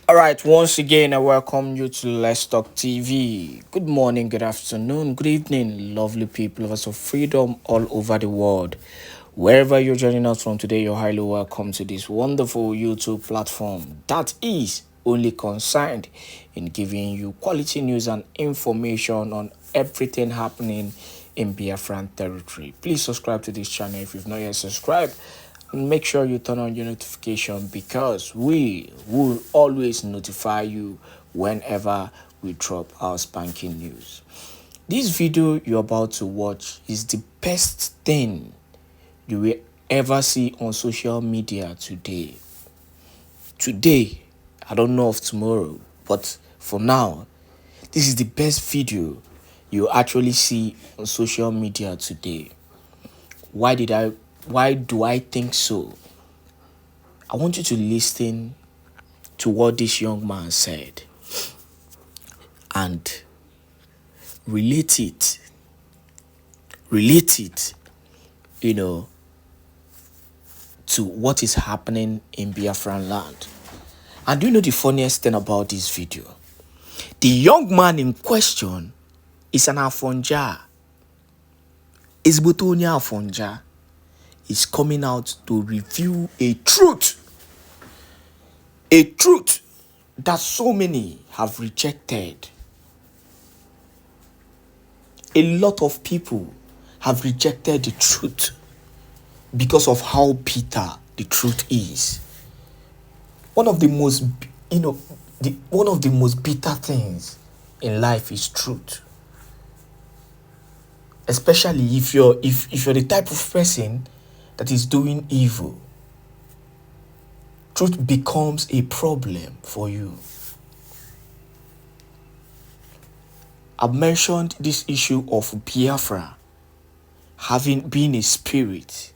All right, once again, I welcome you to Let's Talk TV. Good morning, good afternoon, good evening, lovely people of us of freedom all over the world. Wherever you're joining us from today, you're highly welcome to this wonderful YouTube platform that is only concerned in giving you quality news and information on everything happening in Biafran territory. Please subscribe to this channel if you've not yet subscribed. And make sure you turn on your notification because we will always notify you whenever we drop our spanking news. This video you're about to watch is the best thing you will ever see on social media today. Today, I don't know of tomorrow, but for now, this is the best video you actually see on social media today. Why do I think so? I want you to listen to what this young man said and relate it, to what is happening in Biafraland. And do you know the funniest thing about this video? The young man in question is an Afonja. Is Butonia Afonja is coming out to reveal a truth that so many have rejected. A lot of people have rejected the truth because of how bitter the truth is. One of the most bitter things in life is truth. Especially if you're the type of person that is doing evil. Truth becomes a problem for you. I've mentioned this issue of Biafra having been a spirit.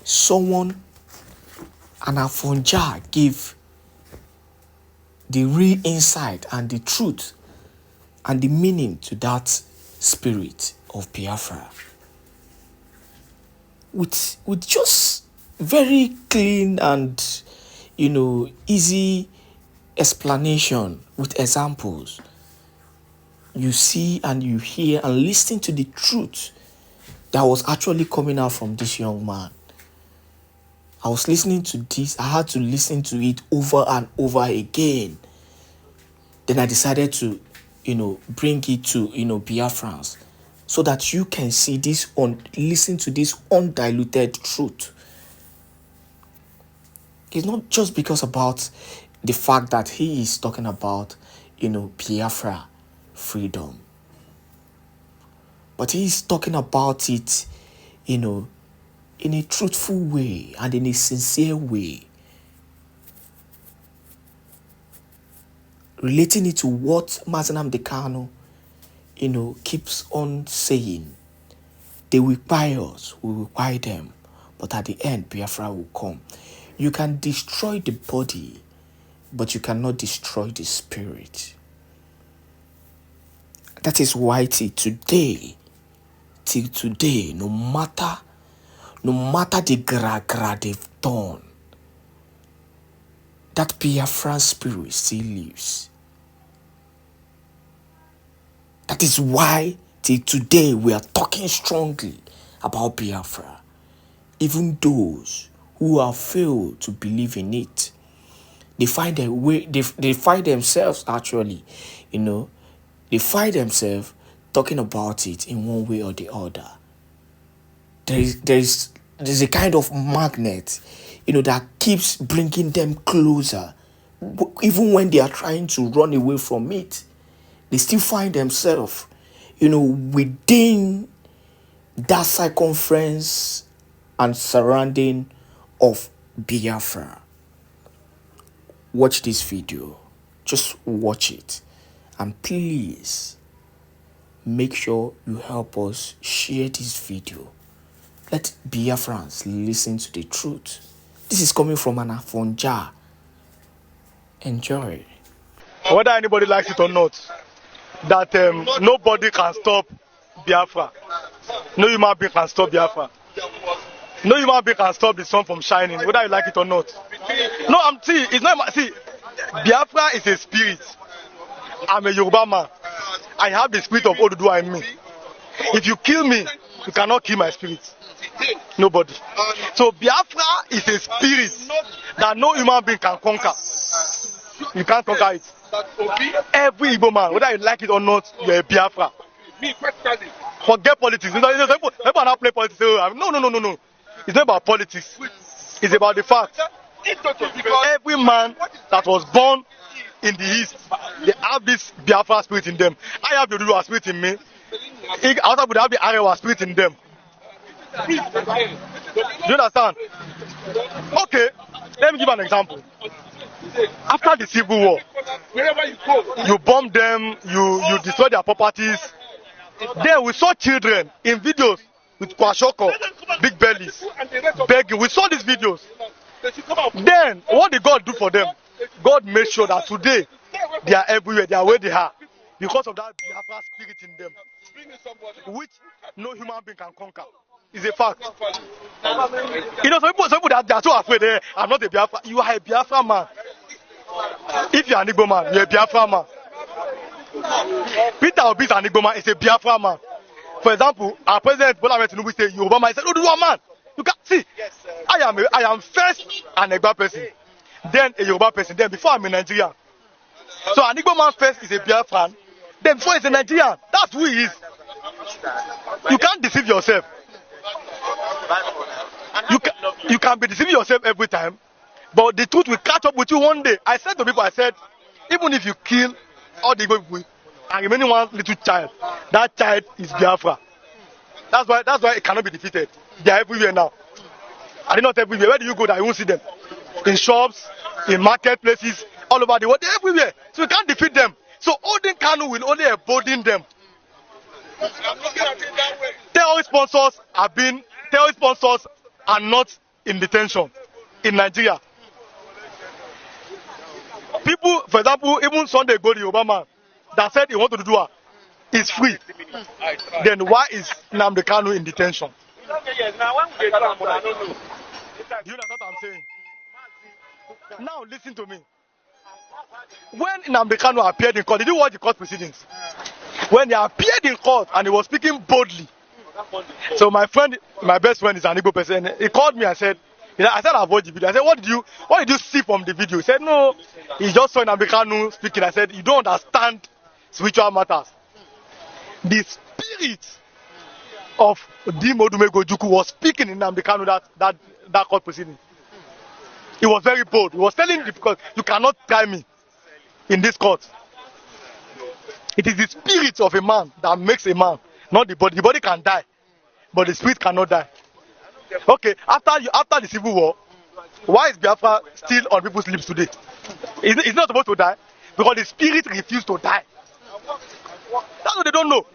Someone, an Afonja, gave the real insight and the truth and the meaning to that spirit of Biafra. With just very clean and easy explanation with examples, you see and you hear and listen to the truth that was actually coming out from this young man. I was listening to this, I had to listen to it over and over again. Then I decided to bring it to Biafrans, so that you can see this listen to this undiluted truth. It's not just because about the fact that he is talking about Biafra freedom, but he is talking about it in a truthful way and in a sincere way, relating it to what Nnamdi Kanu keeps on saying. They will buy us, we will buy them, but at the end, Biafra will come. You can destroy the body, but you cannot destroy the spirit. That is why till today, no matter the gra they've done, that Biafran spirit still lives. That is why till today we are talking strongly about Biafra. Even those who have failed to believe in it, they find a way. They find themselves actually, they find themselves talking about it in one way or the other. There's a kind of magnet, that keeps bringing them closer, even when they are trying to run away from it. They still find themselves, within that circumference and surrounding of Biafra. Watch this video. Just watch it. And please, make sure you help us share this video. Let Biafrans listen to the truth. This is coming from an Afonja. Enjoy. Whether anybody likes it or not, that nobody can stop Biafra. No human being can stop Biafra. No human being can stop the sun from shining, whether you like it or not. No, it's not. See, Biafra is a spirit. I'm a Yoruba man. I have the spirit of Oduduwa in me. If you kill me, you cannot kill my spirit. Nobody. So Biafra is a spirit that no human being can conquer. You can't conquer it. Every Igbo man, whether you like it or not, you're a Biafra. Forget politics. People are not play politics. No. It's not about politics. It's about the fact. Every man that was born in the East, they have this Biafra spirit in them. I have the Yoruba spirit in me. Outside would have the Arewa spirit in them. Do you understand? Okay, let me give an example. After the Civil War, you bomb them, you destroy their properties. Then we saw children in videos with kwashoko, big bellies, begging. We saw these videos. Then, what did God do for them? God made sure that today they are everywhere, they are where they are, because of that Biafra spirit in them, which no human being can conquer. It's a fact. You know, some people that they are so afraid, I'm not a Biafra. You are a Biafra man. If you are an Igbo man, you're a Biafra man. Peter Obi is an Igbo man, he's a Biafra man. For example, our president Bola Ahmed Tinubu said, Yoruba man, he said, oh, you are man. You can see, I am first an Èkpá person, then a Yoruba person, then before I'm a Nigerian. So an Igbo man first is a Biafran, then before he's a Nigerian. That's who he is. You can't deceive yourself. You can be deceiving yourself every time, but the truth will catch up with you one day. I said to people, I said, even if you kill all the Igbo people and remaining one little child, that child is Biafra. That's why it cannot be defeated. They are everywhere now. Are they not everywhere? Where do you go that you won't see them? In shops, in marketplaces, all over the world. They're everywhere. So you can't defeat them. So holding Kanu will only embolden them. Terrorist sponsors are not in detention in Nigeria. People, for example, even Sunday ago, the Obama that said he wanted to do it is free. Then why is Nnamdi Kanu in detention? You understand what I'm saying? Now listen to me. When Nnamdi Kanu appeared in court, did you watch the court proceedings? When he appeared in court and he was speaking boldly. So my best friend is an Igbo person. He called me and said, I said I've watched the video. I said, what did you see from the video? He said, no, he just saw Nnamdi Kanu speaking. I said, you don't understand spiritual matters. The spirit of Dimodumego Juku was speaking in Nnamdi Kanu that court proceeding. He was very bold. He was telling you, because you cannot try me in this court. It is the spirit of a man that makes a man, not the body. The body can die, but the spirit cannot die. Okay, after the Civil War, why is Biafra still on people's lips today? It's not supposed to die, because the spirit refused to die. That's what they don't know.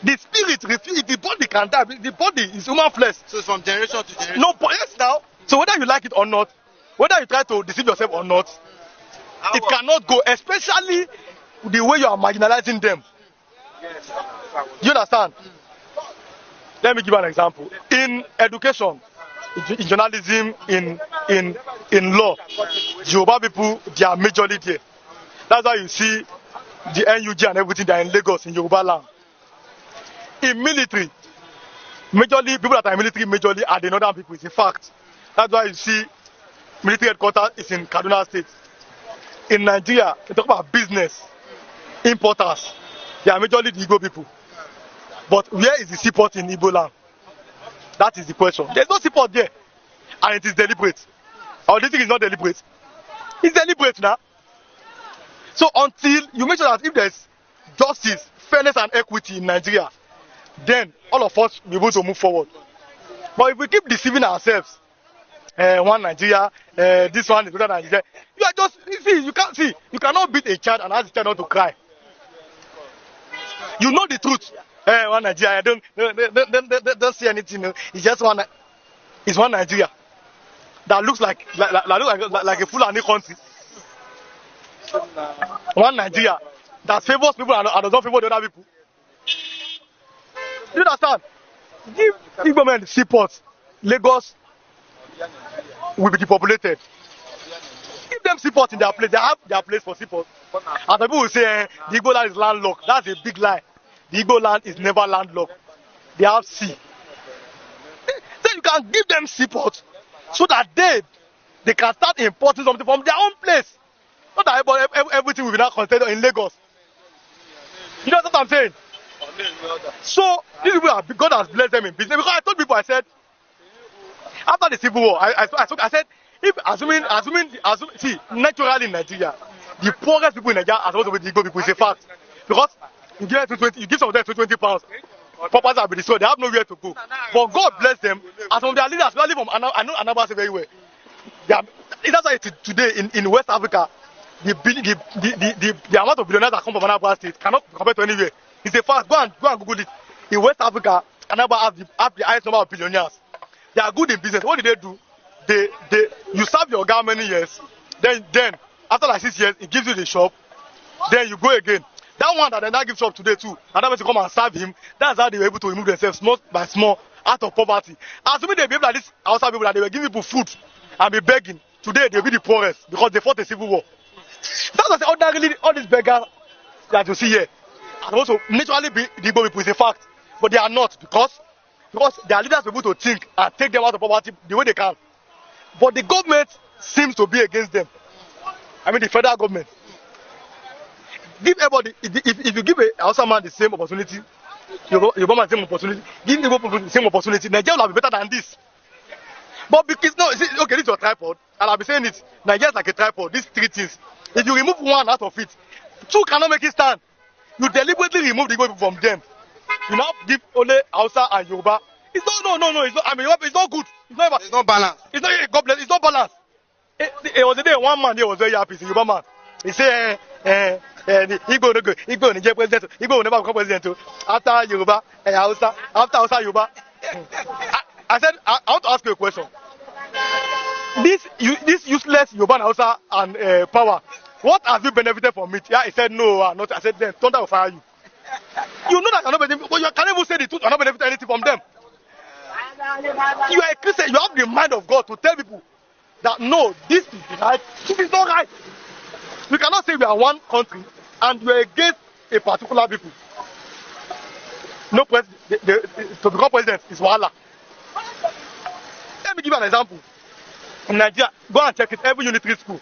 The spirit refused. The body can die. The body is human flesh. So it's from generation to generation. No, but yes now. So whether you like it or not, whether you try to deceive yourself or not, it cannot go, especially the way you are marginalizing them. You understand? Let me give an example. In education, in journalism, in law, Yoruba people, they are majorly there. That's why you see the NUG and everything, they are in Lagos, in Yoruba land. In military, majorly, people that are in military majorly are the northern people. It's a fact. That's why you see military headquarters is in Kaduna State. In Nigeria, they talk about business, importers. They are majorly the Igbo people. But where is the seaport in Igbo land? That is the question. There's no seaport there. And it is deliberate. Or this thing is not deliberate. It's deliberate now. So until you make sure that if there's justice, fairness and equity in Nigeria, then all of us will be able to move forward. But if we keep deceiving ourselves, one Nigeria, this one is better than Nigeria, you are just, you cannot beat a child and ask the child not to cry. You know the truth. One Nigeria, don't see anything. It's just one. It's one Nigeria that looks like a Fulani country. One Nigeria that favors people and does not favor the other people. Do you understand? Give Igbo men seaports. Lagos will be depopulated. Give them seaport in their place. They have their place for seaport. And people will say the Igbo land is landlocked. That's a big lie. The Igbo land is never landlocked. They have sea. Then you can give them seaport so that they can start importing something from their own place. Not that everything will be now concentrated in Lagos. You know what I'm saying? So these people God has blessed them in business. Because I told people, I said, after the Civil War, I said, if assuming see, naturally in Nigeria, the poorest people in Nigeria are supposed to be the Igbo people. It's a fact. Because you give some of them 20 pounds, properties have been destroyed, they have nowhere to go. But God bless them, and some of their leaders, especially from I know Nnamdi very well. That's why today in West Africa, the amount of billionaires that come from Anambra State cannot be compared to anywhere. It's a fact. Go and Google it. In West Africa, Anambra have the highest number of billionaires. They are good in business. What did they do? You serve your guy many years, then after like 6 years, he gives you the shop, then you go again. That one that they now give shop today too, and that person come and serve him. That's how they were able to remove themselves small by small out of poverty. Assuming they behave like this outside people, that they were giving people food and be begging, today they'll be the poorest because they fought a civil war. That's why ordinarily all these beggars that you see here and also naturally be the Igbo people is a fact, but they are not because their leaders are able to think and take them out of poverty the way they can. But the government seems to be against them. I mean the federal government. Give everybody, if you give a Hausa man the same opportunity, Yoruba man the same opportunity, give Igbo people the same opportunity, Nigeria will be better than this. But because okay, this is your tripod, and I'll be saying it, Nigeria is like a tripod, these three things. If you remove one out of it, two cannot make it stand. You deliberately remove the Igbo people from them. You now give only Hausa and Yoruba. It's not, no, it's not, I mean, it's not good. It's not balanced. It's not, God bless, it's not balanced. It was a day one man there was very happy, the Yoruba man. He said, Igbo Nigeria president, Igbo will never become president after Yoruba and Hausa, after Hausa Yoruba. I said, I want to ask you a question. This useless Yoruba and Hausa and power, what have you benefited from it? Yeah, he said no, not. I said then thunder will fire you. You know that you're not benefiting, but you can't even say the truth. You're not benefiting anything from them. You are a Christian. You have the mind of God to tell people that no, this is right. This is not right. We cannot say we are one country and we are against a particular people. No president. To become president is wahala. Let me give you an example. In Nigeria, go and check it. Every unitary school.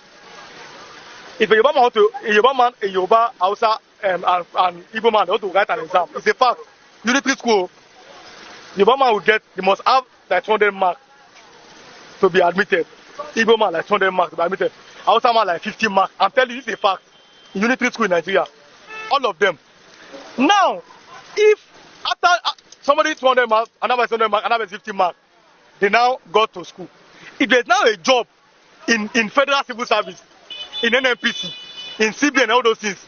If a Yoruba, Hausa, and Igbo man, they want to write an exam. It's a fact. Unitary school, Yoruba man will they must have like 200 marks to be admitted. Igbo man like 200 marks to be admitted. Hausa man like 50 marks. I'm telling you, this is a fact. In unitary school in Nigeria, all of them. Now, if after somebody 200 marks, another 200 marks, another 50 marks, they now go to school. If there's now a job in federal civil service, in NNPC, in CBN, and all those things,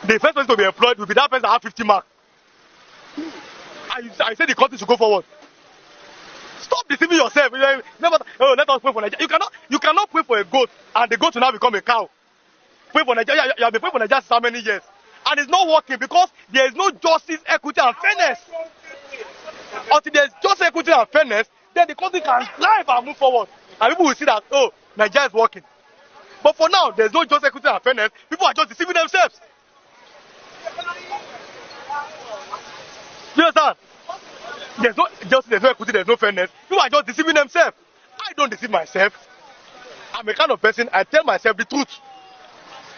the first person to be employed will be that person that has 50 marks. I say the country should go forward. Stop deceiving yourself. Oh, let us pray for Nigeria. You cannot pray for a goat and the goat will now become a cow. Pray for Nigeria. You have been praying for Nigeria so many years. And it's not working because there is no justice, equity, and fairness. Until there is justice, equity, and fairness, then the country can thrive and move forward. And people will see that, oh, Nigeria is working. But for now, there's no justice, equity, and fairness. People are just deceiving themselves. You understand? There's no justice, there's no equity, there's no fairness. People are just deceiving themselves. I don't deceive myself. I'm a kind of person, I tell myself the truth.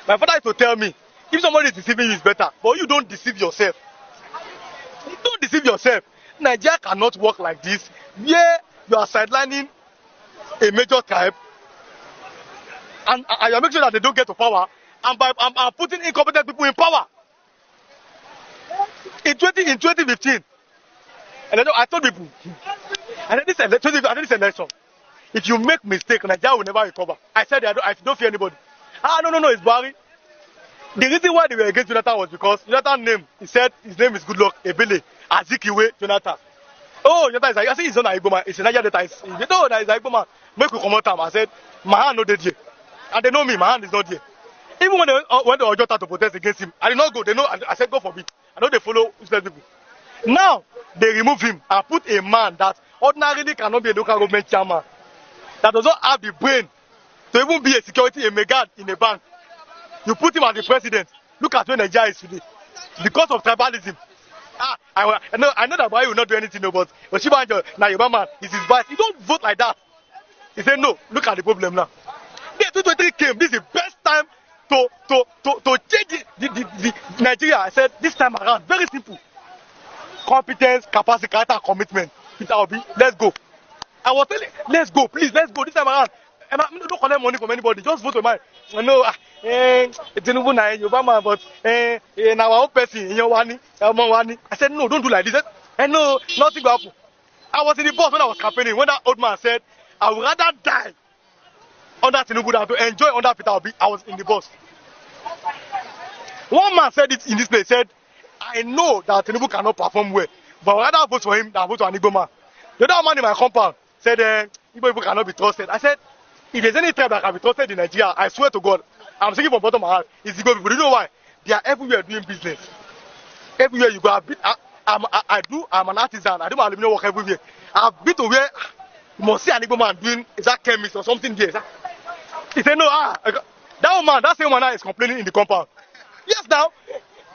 My father used to tell me, if somebody is deceiving you, it's better. But you don't deceive yourself. Don't deceive yourself. Nigeria cannot work like this. Yeah, you are sidelining a major tribe, and you are making sure that they don't get to power, and by putting incompetent people in power. In 2015, and I told people, and this election, if you make mistake, Nigeria will never recover. I said I don't fear anybody. No, it's Buhari. The reason why they were against Jonathan was because Jonathan's name, he said his name is Goodluck Ebele, Azikiwe Jonathan. Oh, Jonathan is like, I see he's not an Igbo man, it's a Niger data. No, that is an Igbo man. Make we come out time. I said, my hand not dead here. And they know me, my hand is not there. Even when they went to Ojota to protest against him, I did not go. They know, I said, go for me. I know they follow useless people. Now, they remove him and put a man that ordinarily cannot be a local government chairman, that does not have the brain to even be a security, a megad in a bank. You put him as the president. Look at where Nigeria is today. Because of tribalism. I know that Buhari will not do anything, no, but Oshibanjo, now Yoruba man, is his vice. You don't vote like that. He said, no, look at the problem now. The 2023 came, this is the best time to change the Nigeria. I said, this time around, very simple. Competence, capacity, character, commitment. Peter Obi, let's go. I was telling, let's go, please, let's go this time around. And don't collect money from anybody, just vote for mine. I know, it's a new Yoruba man, but in our own person, in your wani. I said, no, don't do like this. And no, nothing will happen. I was in the bus when I was campaigning, when that old man said, I would rather die under Tinubu than to enjoy under Peter Obi. I was in the bus. One man said it in this place, said, I know that Tinubu cannot perform well, but I would rather vote for him than vote for an Igbo man. The other man in my compound said, Igbo people cannot be trusted. I said, if there's any tribe that can be trusted in Nigeria, I swear to God, I'm speaking from the bottom of my heart, it's Igbo people. Do you know why? They are everywhere doing business. Everywhere you go, I'm an artisan. I do my aluminum work everywhere. I've been to where you must see an Igbo man doing, is that chemist or something there? He said, no, that same man now is complaining in the compound. Yes, now.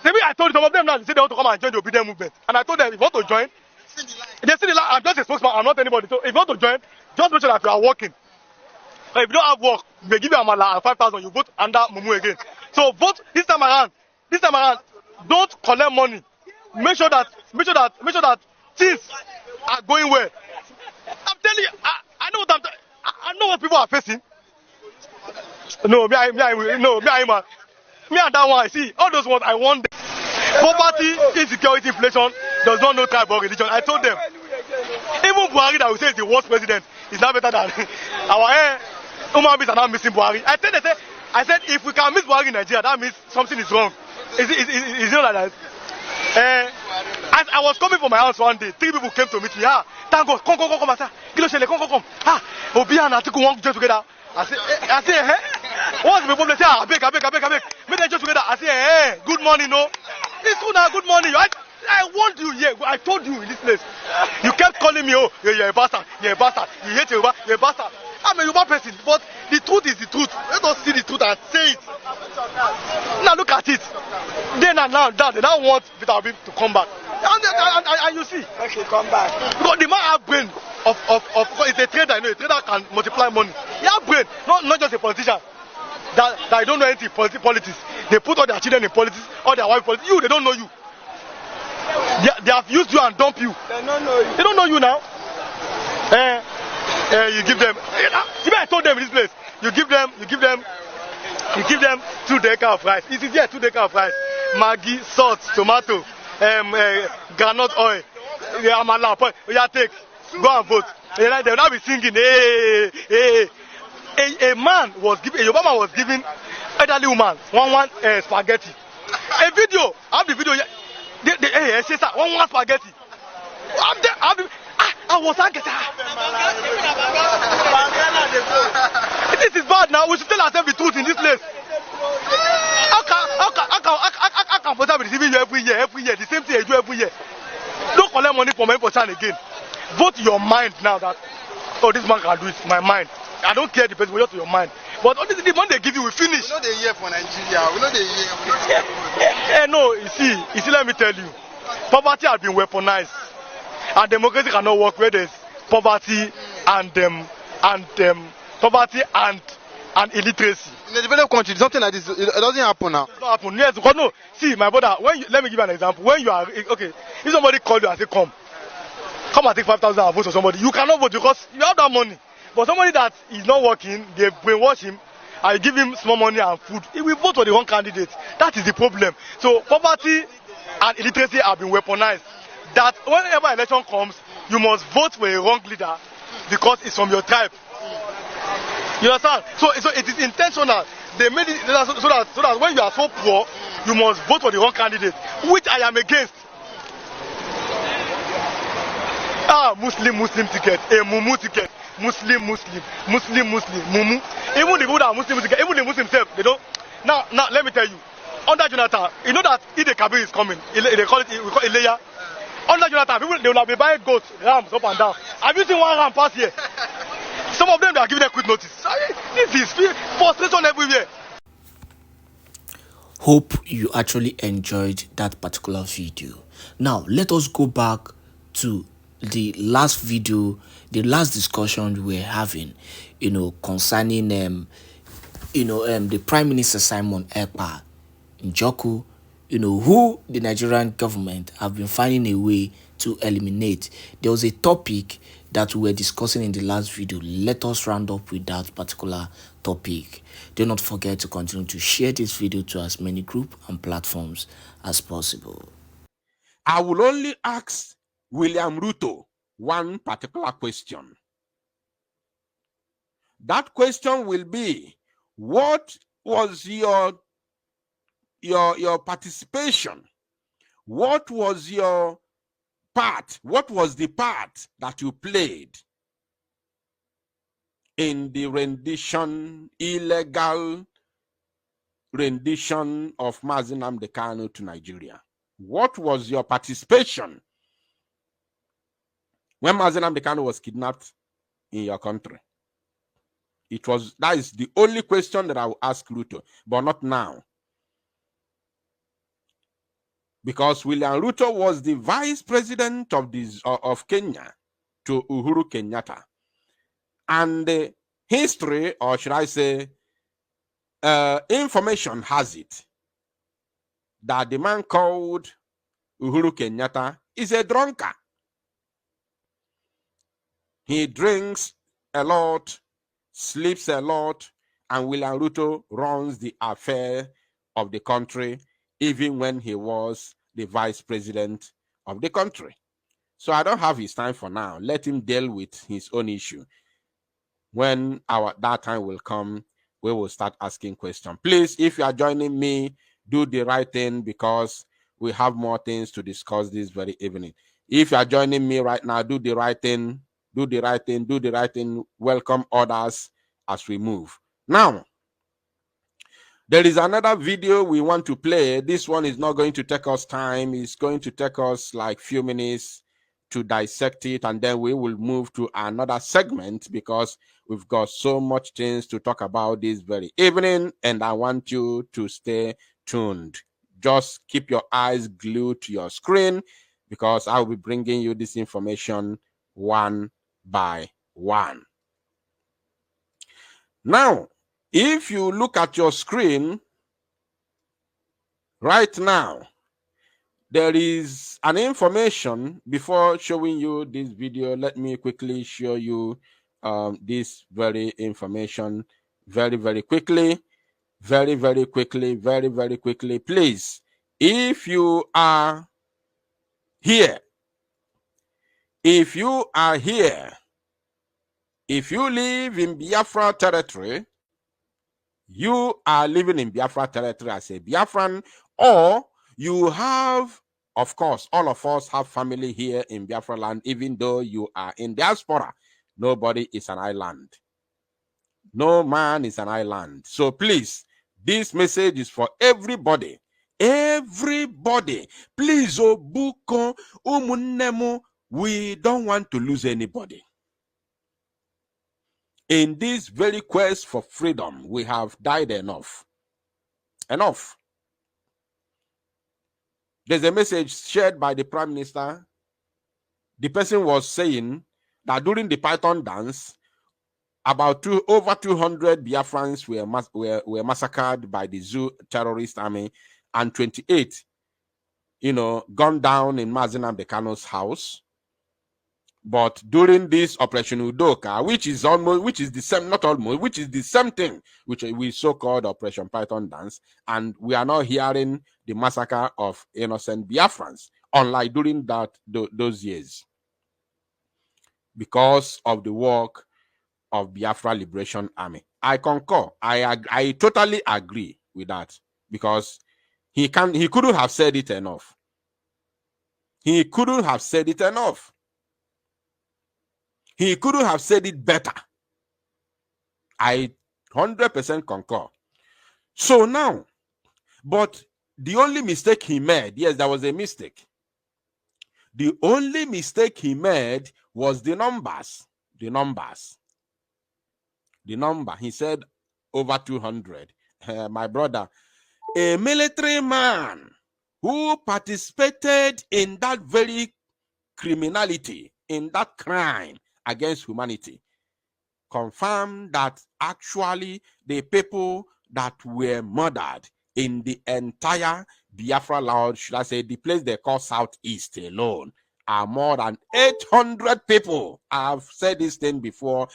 Maybe I told some of them now, they say they want to come and join the obedient movement. And I told them, if you want to join, they see the line, I'm just a spokesman, I'm not anybody. So if you want to join, just make sure that you are working. But if you don't have work, they give you a mala and 5,000, you vote under Mumu again. So vote this time around, don't collect money. Make sure that things are going well. I'm telling you, I know what people are facing. No, me and that one, I see, all those ones, I want them. Poverty, insecurity, inflation, does not know tribe or religion. I told them. Even Buhari that we say is the worst president is not better than our human beings are not missing Buhari. I said, if we can miss Buhari in Nigeria, that means something is wrong. Is it not like that? As I was coming from my house one day, 3 people came to meet me. Thank God, come, come. Obi and Atiku want to join together. I say, what's the problem? They say, I beg. Make them join together. I say, good morning, no. It's good now, good morning. I want you here. I told you in this place. You kept calling me, oh, you're a bastard. You hate Yoruba, you're a bastard. I'm a Yoruba person, but the truth is the truth. Let us see the truth and say it. Now look at it. Then and now, they now want Peter Obi to come back. And you see. Okay, come back. Because the man have brain it's a trader, you know, a trader can multiply money. He have brain, not just a politician. That don't know anything politics. They put all their children in politics, all their wife in politics. They don't know you. They have used you and dumped you. They don't know you. They don't know you now. You give them. Even I told them in this place. You give them 2 decades of rice. It is here 2 decades of rice. Maggi, salt, tomato, groundnut oil. Amala. Take. Go and vote. They will not be singing. Hey. A man was giving. A Yoruba man was giving elderly woman one spaghetti. A video. I have the video. Hey, say sir, one spaghetti. I was angry. This is bad now. We should tell ourselves the truth in this place. How can Posa be receiving you every year? The same thing you do every year. Don't collect money from any person again. Vote your mind now that, oh, this man can do it. My mind. I don't care the person, but just your mind. But honestly, the money they give you, we finish. We know they hear for Nigeria. We know they hear. No, you see, let me tell you. Poverty has been weaponized. And democracy cannot work where there's poverty and illiteracy. In a developed country, something like this, it doesn't happen now. It doesn't happen. Yes, because no. See, my brother, let me give you an example. When you are, okay, if somebody calls you and say, come and take 5,000 and vote for somebody, you cannot vote because you have that money. But somebody that is not working, they brainwash him, and give him small money and food, he will vote for the wrong candidate. That is the problem. So poverty and illiteracy have been weaponized. That whenever election comes, you must vote for a wrong leader because it's from your tribe. You understand? So it is intentional. They made it so that when you are so poor, you must vote for the wrong candidate, which I am against. Muslim ticket, a Mumu ticket, Muslim, Mumu. Even the people that are Muslim ticket, even the Muslims themselves, they don't. Now let me tell you, under Jonathan, you know that Ide Kabir is coming. They call it, we call it Ileya. Under Jonathan, people they will be buying goats, rams up and down. Have you seen one ram pass here? Some of them they are giving them quick notice. This is frustration everywhere. Hope you actually enjoyed that particular video. Now let us go back to the last video, the last discussion we were having, concerning the Prime Minister Simon Èkpá Njoku, who the Nigerian government have been finding a way to eliminate. There was a topic that we were discussing in the last video. Let us round up with that particular topic. Do not forget to continue to share this video to as many groups and platforms as possible. I will only ask William Ruto one particular question. That question will be, what was your participation? What was your part? What was the part that you played in the illegal rendition of Nnamdi Kanu to Nigeria? What was your participation when Nnamdi Kanu was kidnapped in your country? That is the only question that I will ask Ruto, but not now. Because William Ruto was the vice president of Kenya to Uhuru Kenyatta. And the history, or should I say, information has it that the man called Uhuru Kenyatta is a drunkard. He drinks a lot, sleeps a lot, and William Ruto runs the affair of the country, even when he was the vice president of the country. So I don't have his time for now. Let him deal with his own issue. When that time will come, we will start asking questions. Please, if you are joining me, do the right thing, because we have more things to discuss this very evening. If you are joining me right now, do the right thing, do the right thing, do the right thing. Welcome others as we move. Now, there is another video we want to play. This one is not going to take us time. It's going to take us like few minutes to dissect it, and then we will move to another segment, because we've got so much things to talk about this very evening, and I want you to stay tuned. Just keep your eyes glued to your screen, because I'll be bringing you this information one by one. Now, if you look at your screen right now, there is an information. Before showing you this video, let me quickly show you this very information very quickly. Very quickly. Please, if you are here, if you live in Biafra territory, you are living in Biafra territory as a Biafran, or you have, of course, all of us have family here in Biafraland, even though you are in diaspora. Nobody is an island. No man is an island. So please, this message is for everybody. Everybody. Please, Obuko, Umunemo, we don't want to lose anybody. In this very quest for freedom, we have died enough. Enough. There's a message shared by the Prime Minister. The person was saying that during the Python dance, about over 200 Biafrans were massacred by the Zoo terrorist army, and 28, gunned down in Nnamdi Kanu's house. But during this Operation Udoka, which is the same thing, which we so-called Operation Python Dance, and we are not hearing the massacre of innocent Biafrans, unlike during those years, because of the work of Biafra Liberation Army. I concur. I totally agree with that, because he couldn't have said it enough. He couldn't have said it enough. He couldn't have said it better. I 100% concur. So now, but the only mistake he made, yes, there was a mistake. The only mistake he made was the numbers. The number. He said over 200. My brother, a military man who participated in that very criminality, in that crime against humanity, confirmed that actually the people that were murdered in the entire Biafra land, should I say, the place they call Southeast alone, are more than 800 people. I've said this thing before,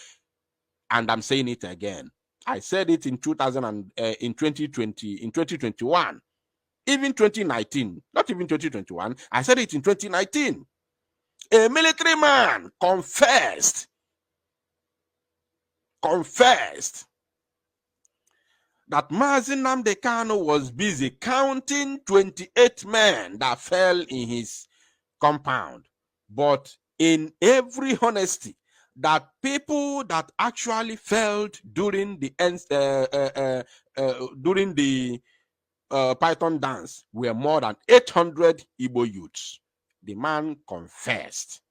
and I'm saying it again. I said it in 2020, in 2021, even 2019, not even 2021. I said it in 2019. A military man confessed that Nnamdi Kanu was busy counting 28 men that fell in his compound. But in every honesty, that people that actually fell during the Python dance were more than 800 Igbo youths. The man confessed.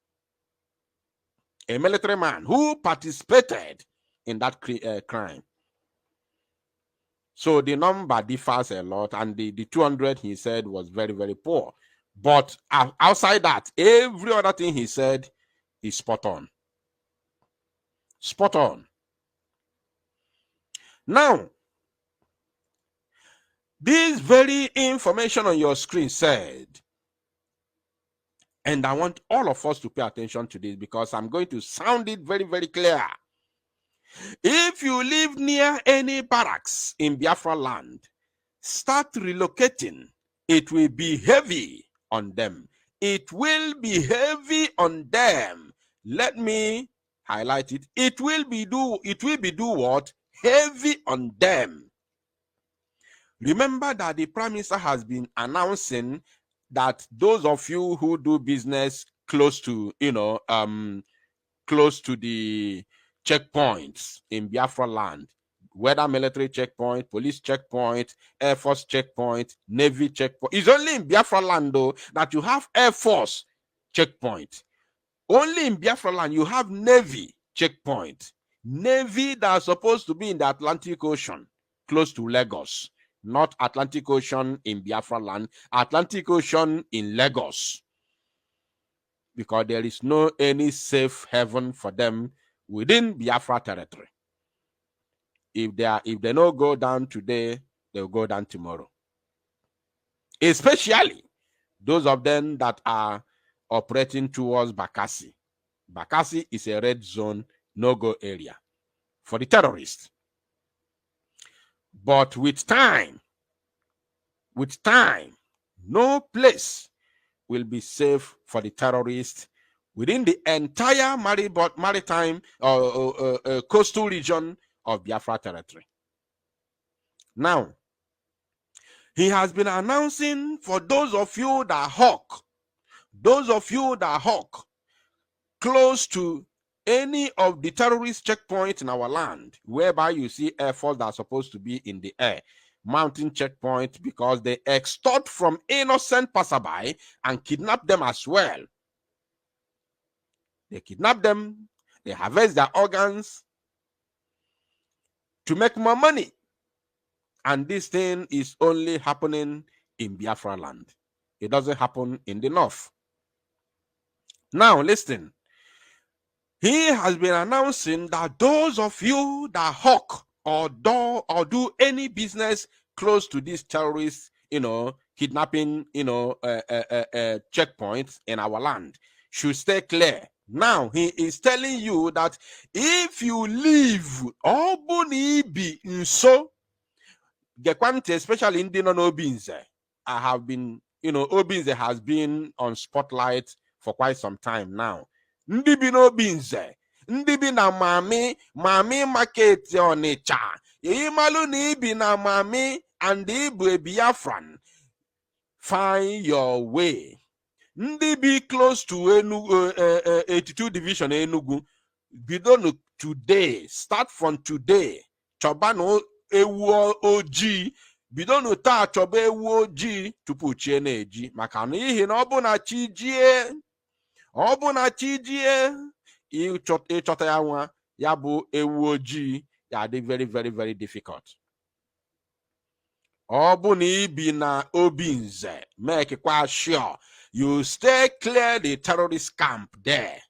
A military man who participated in that crime. So the number differs a lot, and the 200 he said was very, very poor. But outside that, every other thing he said is spot on. Spot on. Now, this very information on your screen said, and I want all of us to pay attention to this because I'm going to sound it very, very clear. If you live near any barracks in Biafraland, start relocating. It will be heavy on them. It will be heavy on them. Let me highlight it. It will be what? Heavy on them. Remember that the Prime Minister has been announcing that those of you who do business close to, close to the checkpoints in Biafraland, whether military checkpoint, police checkpoint, Air Force checkpoint, Navy checkpoint. It's only in Biafraland, though, that you have Air Force checkpoint. Only in Biafraland you have Navy checkpoint. Navy that's supposed to be in the Atlantic Ocean, close to Lagos. Not Atlantic Ocean in Biafraland, Atlantic Ocean in Lagos. Because there is no any safe haven for them within Biafra territory. If they don't go down today, they'll go down tomorrow. Especially those of them that are operating towards Bakassi. Bakassi is a red zone, no-go area for the terrorists. But with time, no place will be safe for the terrorists within the entire maritime coastal region of Biafra territory. Now, he has been announcing for those of you that hawk close to any of the terrorist checkpoints in our land, whereby you see Air Force that are supposed to be in the air, mountain checkpoint, because they extort from innocent passerby and kidnap them as well. They kidnap them, they harvest their organs to make more money. And this thing is only happening in Biafra land. It doesn't happen in the north. Now, listen. He has been announcing that those of you that hawk or do any business close to these terrorists, kidnapping, checkpoints in our land should stay clear. Now, he is telling you that if you leave Obunibi nso, especially in Obinze, I have been, Obinze has been on spotlight for quite some time now. Ndị bi n'Obinze, ndị bi na mami market Onitsha, ịmalụ na ibi na mami and ibu a Biafran, find your way. Ndị bi close to Enugu, 82 division Enugu, bidonu today, start from today, chọbanụ ewu ojii, bidonu taa chọba ewu ojii tupu chie na-eji, maka na ihe na ọ bụ na chi jie, Obuna chijie ịchọta ya nwa ya bụ ewu ojii ya dị very very very difficult. Obuna ibi na Obinze make kwa sure you stay clear the terrorist camp there.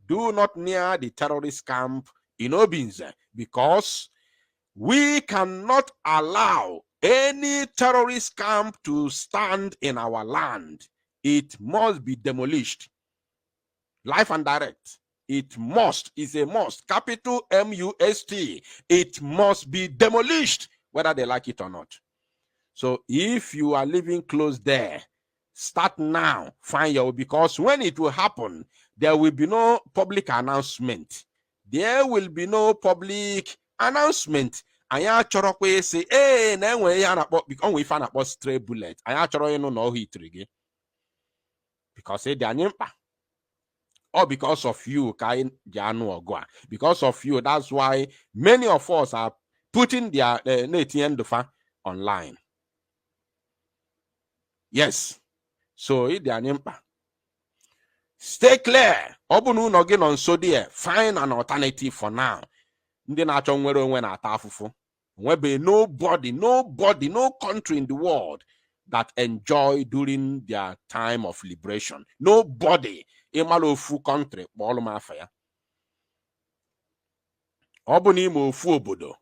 Do not near the terrorist camp in Obinze, because we cannot allow any terrorist camp to stand in our land. It must be demolished. Life and direct. It must, is a must. Capital M-U-S-T. It must be demolished, whether they like it or not. So if you are living close there, start now. Find your, because when it will happen, there will be no public announcement. There will be no public announcement. Anya chọrọ kwa say, na enwe ya na because we find a stray bullet. Anya chọrọ you no hit again. Because they are nyimpa. Or because of you, Kain Janu or Goa. Because of you, that's why many of us are putting their Netiendofa online. Yes. So they are nyimpa. Stay clear. Obunu no get on so there. Find an alternative for now. Ndị na-achọ nwere onwe na-ata afụfụ. Nwebe nobody, no country in the world that enjoy during their time of liberation. Nobody. Ịmala ofu country kpọọlụ m afa ya. Ọ bụ n'ime ofu obodo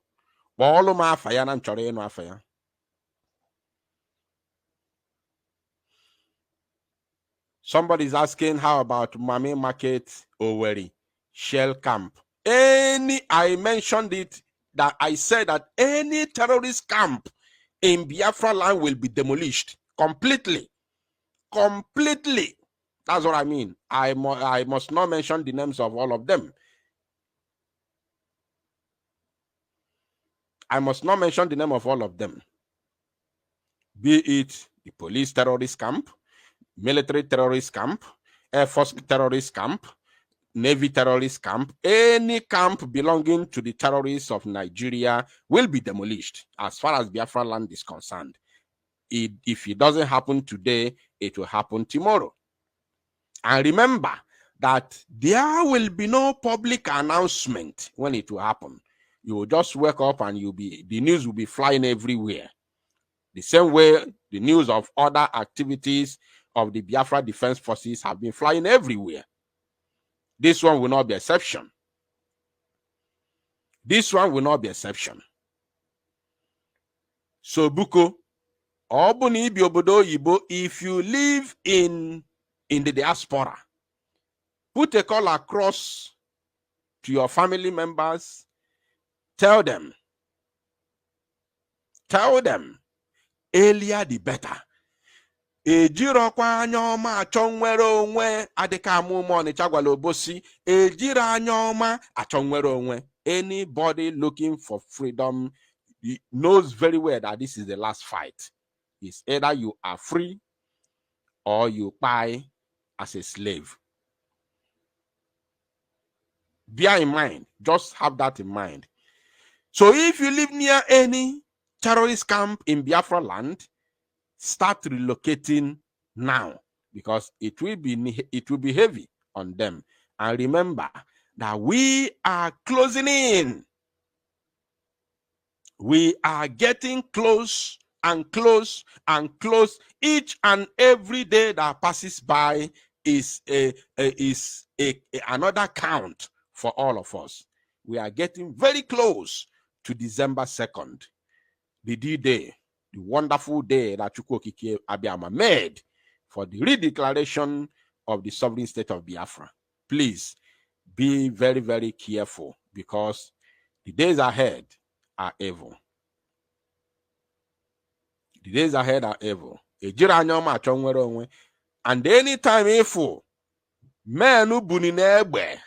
kpọọlụ m afa ya na nchọrọ ịnụ afa ya. Somebody is asking, how about Mami Market Owerri Shell Camp? I mentioned it, that I said that any terrorist camp in Biafraland will be demolished completely. Completely. That's what I mean. I must not mention the names of all of them. I must not mention the name of all of them. Be it the police terrorist camp, military terrorist camp, Air Force terrorist camp, Navy terrorist camp, any camp belonging to the terrorists of Nigeria will be demolished as far as Biafra land is concerned. If it doesn't happen today, it will happen tomorrow. And remember that there will be no public announcement when it will happen. You will just wake up and the news will be flying everywhere. The same way the news of other activities of the Biafra Defense Forces have been flying everywhere. This one will not be exception. This one will not be exception. So, Buko, if you live in the diaspora, put a call across to your family members. Tell them, earlier the better. Ejirokwa anyoma achonwere onwe adịka amụma Ọnịcha gwala Obosi. Ejiri anyoma achonwere onwe. Anybody looking for freedom knows very well that this is the last fight. It's either you are free or you buy as a slave. Bear in mind, just have that in mind. So if you live near any terrorist camp in Biafra land, start relocating now, because it will be heavy on them. And remember that we are closing in. We are getting close and close and close. Each and every day that passes by is another count for all of us. We are getting very close to December 2nd, the D-Day, the wonderful day that Chukwokike Abiyama made for the redeclaration of the sovereign state of Biafra. Please be very, very careful, because the days ahead are evil. The days ahead are evil. And anytime ifo menu buninegbe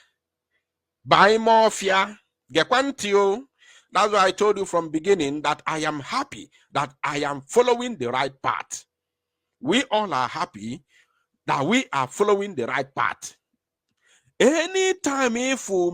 buy mafia gekwantio. That's why I told you from beginning that I am happy that I am following the right path. We all are happy that we are following the right path. Anytime if we